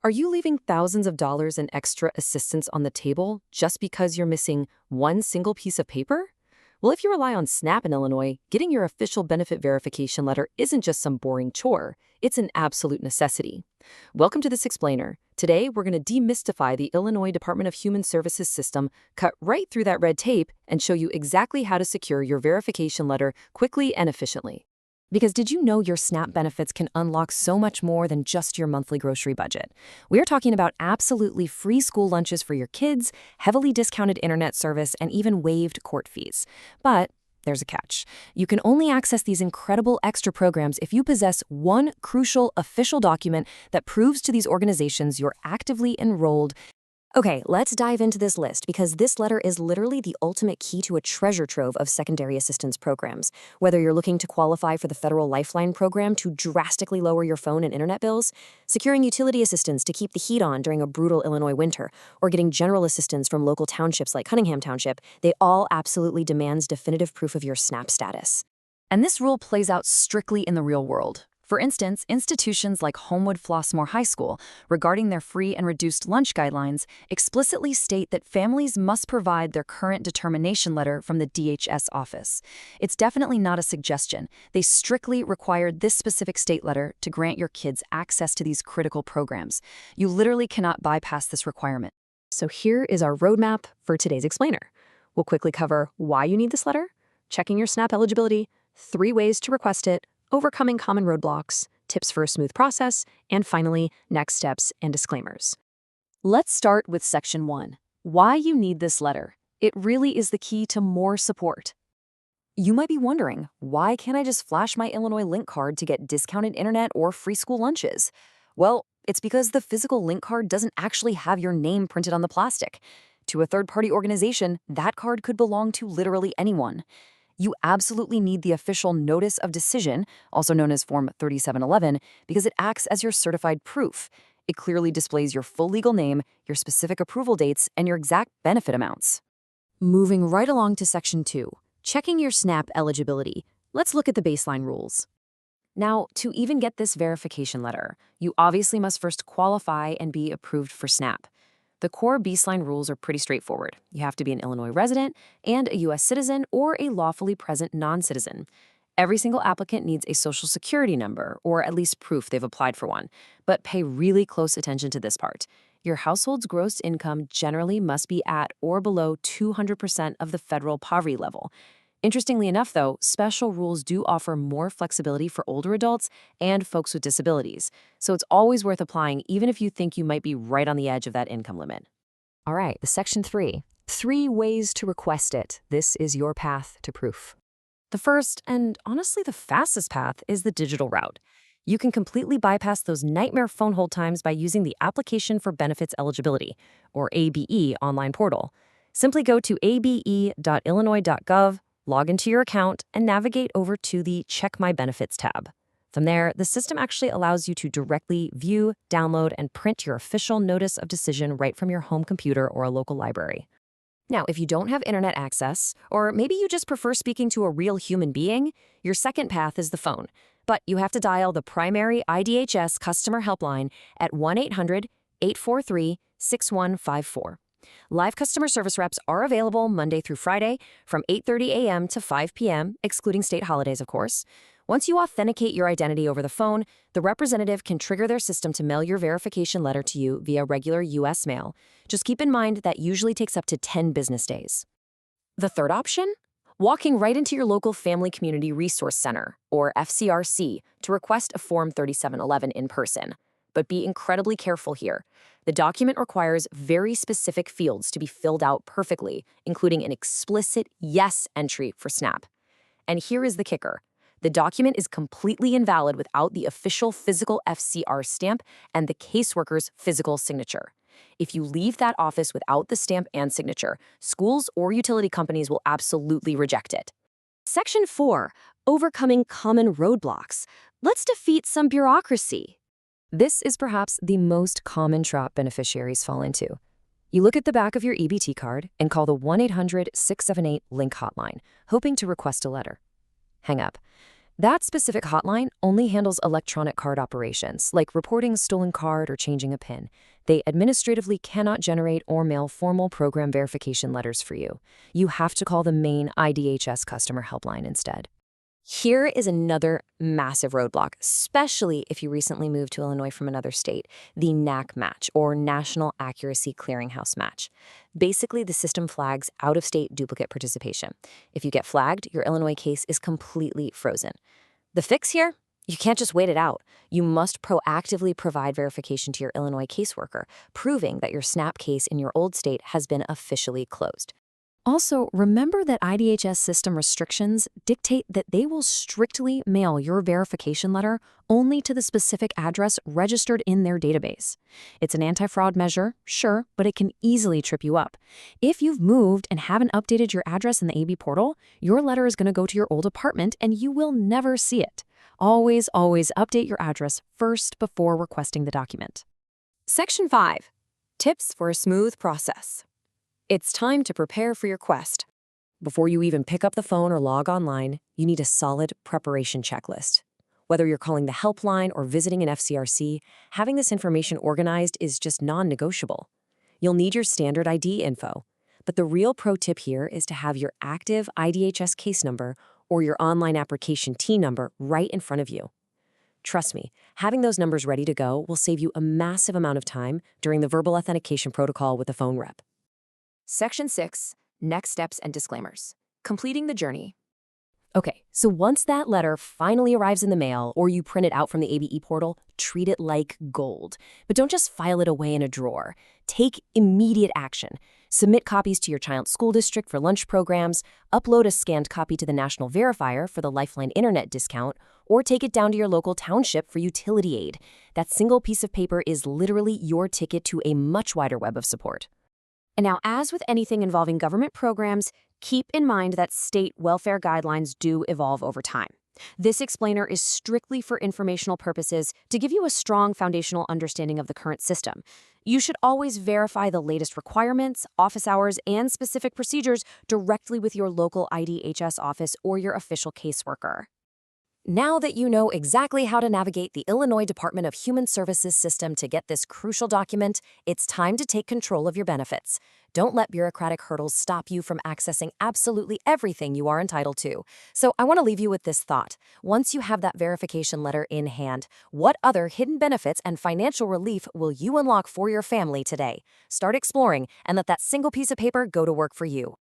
Are you leaving thousands of dollars in extra assistance on the table just because you're missing one single piece of paper? Well, if you rely on SNAP in Illinois, getting your official benefit verification letter isn't just some boring chore, it's an absolute necessity. Welcome to this explainer. Today, we're going to demystify the Illinois Department of Human Services system, cut right through that red tape, and show you exactly how to secure your verification letter quickly and efficiently. Because did you know your SNAP benefits can unlock so much more than just your monthly grocery budget? We're talking about absolutely free school lunches for your kids, heavily discounted internet service, and even waived court fees. But there's a catch. You can only access these incredible extra programs if you possess one crucial official document that proves to these organizations you're actively enrolled. Okay, let's dive into this list because this letter is literally the ultimate key to a treasure trove of secondary assistance programs. Whether you're looking to qualify for the federal Lifeline program to drastically lower your phone and internet bills, securing utility assistance to keep the heat on during a brutal Illinois winter, or getting general assistance from local townships like Cunningham Township, they all absolutely demands definitive proof of your SNAP status. And this rule plays out strictly in the real world. For instance, institutions like Homewood Flossmoor High School, regarding their free and reduced lunch guidelines, explicitly state that families must provide their current determination letter from the DHS office. It's definitely not a suggestion. They strictly required this specific state letter to grant your kids access to these critical programs. You literally cannot bypass this requirement. So here is our roadmap for today's explainer. We'll quickly cover why you need this letter, checking your SNAP eligibility, 3 ways to request it, overcoming common roadblocks, tips for a smooth process, and finally, next steps and disclaimers. Let's start with Section 1, why you need this letter. It really is the key to more support. You might be wondering, why can't I just flash my Illinois Link card to get discounted internet or free school lunches? Well, it's because the physical Link card doesn't actually have your name printed on the plastic. To a third-party organization, that card could belong to literally anyone. You absolutely need the official Notice of Decision, also known as Form 3711, because it acts as your certified proof. It clearly displays your full legal name, your specific approval dates, and your exact benefit amounts. Moving right along to Section 2, checking your SNAP eligibility. Let's look at the baseline rules. Now, to even get this verification letter, you obviously must first qualify and be approved for SNAP. The core baseline rules are pretty straightforward. You have to be an Illinois resident and a U.S. citizen or a lawfully present non-citizen. Every single applicant needs a Social Security number, or at least proof they've applied for one. But pay really close attention to this part. Your household's gross income generally must be at or below 200% of the federal poverty level. Interestingly enough, though, special rules do offer more flexibility for older adults and folks with disabilities, so it's always worth applying even if you think you might be right on the edge of that income limit. All right, the Section 3. 3 ways to request it. This is your path to proof. The first, and honestly the fastest path, is the digital route. You can completely bypass those nightmare phone hold times by using the Application for Benefits Eligibility, or ABE, online portal. Simply go to abe.illinois.gov, log into your account, and navigate over to the Check My Benefits tab. From there, the system actually allows you to directly view, download, and print your official Notice of Decision right from your home computer or a local library. Now, if you don't have internet access, or maybe you just prefer speaking to a real human being, your second path is the phone. But you have to dial the primary IDHS customer helpline at 1-800-843-6154. Live customer service reps are available Monday through Friday from 8:30 a.m. to 5 p.m., excluding state holidays, of course. Once you authenticate your identity over the phone, the representative can trigger their system to mail your verification letter to you via regular U.S. mail. Just keep in mind that usually takes up to 10 business days. The third option? Walking right into your local Family Community Resource Center, or FCRC, to request a Form 3711 in person. But be incredibly careful here. The document requires very specific fields to be filled out perfectly, including an explicit yes entry for SNAP. And here is the kicker. The document is completely invalid without the official physical FCR stamp and the caseworker's physical signature. If you leave that office without the stamp and signature, schools or utility companies will absolutely reject it. Section 4, overcoming common roadblocks. Let's defeat some bureaucracy. This is perhaps the most common trap beneficiaries fall into. You look at the back of your EBT card and call the 1-800-678-LINK hotline, hoping to request a letter. Hang up. That specific hotline only handles electronic card operations, like reporting a stolen card or changing a PIN. They administratively cannot generate or mail formal program verification letters for you. You have to call the main IDHS customer helpline instead. Here is another massive roadblock, especially if you recently moved to Illinois from another state, the NAC match, or National Accuracy Clearinghouse match. Basically, the system flags out-of-state duplicate participation. If you get flagged, your Illinois case is completely frozen. The fix here? You can't just wait it out. You must proactively provide verification to your Illinois caseworker, proving that your SNAP case in your old state has been officially closed. Also, remember that IDHS system restrictions dictate that they will strictly mail your verification letter only to the specific address registered in their database. It's an anti-fraud measure, sure, but it can easily trip you up. If you've moved and haven't updated your address in the AB portal, your letter is going to go to your old apartment and you will never see it. Always, always update your address first before requesting the document. Section 5. Tips for a smooth process. It's time to prepare for your quest. Before you even pick up the phone or log online, you need a solid preparation checklist. Whether you're calling the helpline or visiting an FCRC, having this information organized is just non-negotiable. You'll need your standard ID info, but the real pro tip here is to have your active IDHS case number or your online application T number right in front of you. Trust me, having those numbers ready to go will save you a massive amount of time during the verbal authentication protocol with a phone rep. Section 6. Next steps and disclaimers. Completing the journey. Okay, so once that letter finally arrives in the mail or you print it out from the ABE portal, treat it like gold. But don't just file it away in a drawer. Take immediate action. Submit copies to your child's school district for lunch programs, upload a scanned copy to the National Verifier for the Lifeline Internet discount, or take it down to your local township for utility aid. That single piece of paper is literally your ticket to a much wider web of support. And now, as with anything involving government programs, keep in mind that state welfare guidelines do evolve over time. This explainer is strictly for informational purposes to give you a strong foundational understanding of the current system. You should always verify the latest requirements, office hours, and specific procedures directly with your local IDHS office or your official caseworker. Now that you know exactly how to navigate the Illinois Department of Human Services system to get this crucial document, it's time to take control of your benefits. Don't let bureaucratic hurdles stop you from accessing absolutely everything you are entitled to. So I want to leave you with this thought. Once you have that verification letter in hand, what other hidden benefits and financial relief will you unlock for your family today? Start exploring and let that single piece of paper go to work for you.